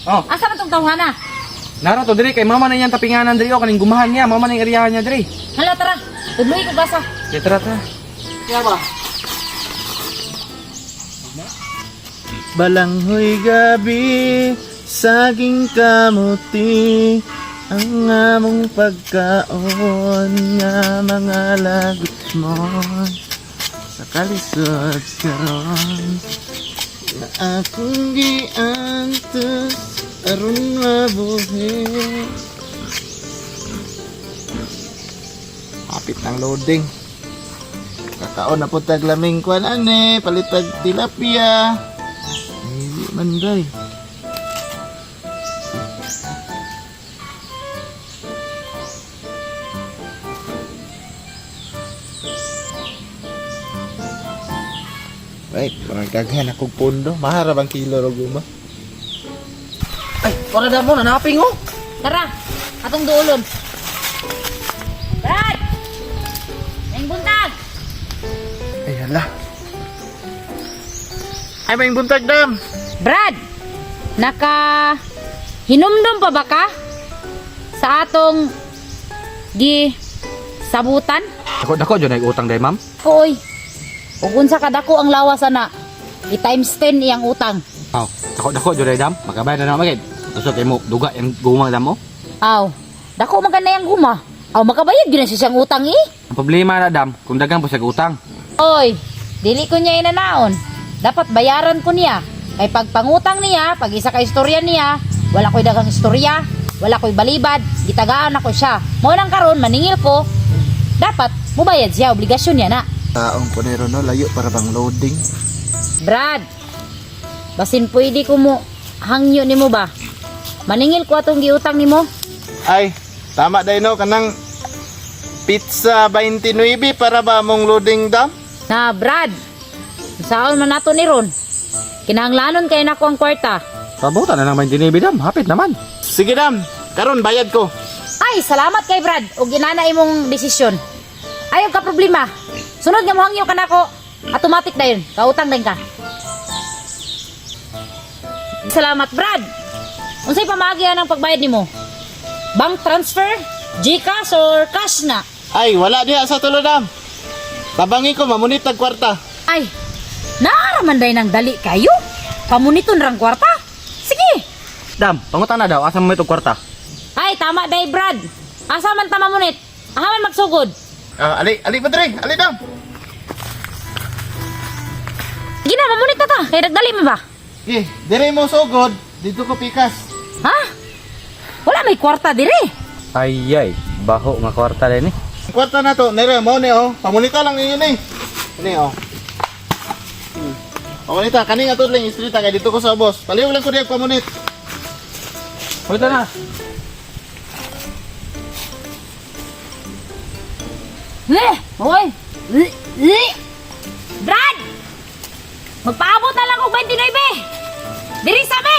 Oh. Asa man tong tawhana? Nara to diri kay mama na yan tapinganan diri o kaning gumahan niya, mama na yung area niya diri. Hala tara. Tudloy ko gasa. Kaya tara tara. Kaya ba? Balanghoy gabi, saging kamuti, ang among pagkaon nga mga lagot mo sa kalisod karon na akong giantos aron mabuhi. Hapit ng loading. Kakaon na po taglaming kwan ane, palitag tilapia. Hindi man day. Ay, parang kaghan akong pundo. Maharap ang kilo ro guma. Ay, wala na mo nanaping oh. Tara. Atong duolon. Brad! Maing buntag! Ay, hala. Ay, may buntag dam. Brad! Hinumdum pa ba ka? Sa atong sabutan? Dako jud ay utang day ma'am. Oy. Ug unsa kadako ang lawas ana? I-times 10 iyang utang. Aw, dako jud ay dam. Magkabayad na magid. Tusod kay mo duga yang gumang dam mo. Aw. Dako man kanay ang guma. Aw makabayad gyud na siya siyang utang eh. Ang problema na dam, kung dagang po siya utang. Oy, dili ko niya inanaon. Dapat bayaran ko niya. Kay pag pangutang niya, pag isa ka istorya niya, wala ko'y dagang istorya, wala ko'y balibad, gitagaan ako siya. Mo nang karon maningil ko, dapat mubayad siya, obligasyon niya na. Taong punero no, layo para bang loading. Brad, basin pwede ko mo hangyo ni mo ba? Maningil ko atong giutang ni mo. Ay, tama day no, kanang pizza 29 para ba mong loading dam? Na Brad, saan man nato ni Ron? Kinahanglanon kay nako ang kwarta. Pabuta na naman dinibi dam, hapit naman. Sige dam, karon bayad ko. Ay, salamat kay Brad o ginana imong desisyon. Ayaw ka problema. Sunod nga mo hangyo ka nako. Automatic dayon, kautang din ka. Salamat Brad. Unsay pamagya ng pagbayad nimo? Bank transfer, GCash or cash na? Ay, wala diha sa tulo dam. Tabangi ko mamunit tag kwarta. Ay, naaraman day ng dali kayo. Pamuniton rang kwarta. Sige. Dam, pangutang na daw, asa mo itong kwarta? Ay, tama day Brad. Asa man ta mamunit? Ahaman magsugod. Ali padre, ali dam. Sige na, mamunit na ta. Kaya nagdali mo ba? Dire mo sugod, dito ko pikas. Ha? Wala may kwarta dire. Ayay, baho nga kwarta din eh. Kwarta na to, nere mo ni oh. Pamunita lang niyo ni. Ini oh. Pamunita kani nga to lang istrita kay dito ko sa boss. Paliw lang ko diya pamunit. Pagkita na. Hoy! Brad! Magpaabot na lang og 29. Diri sa me!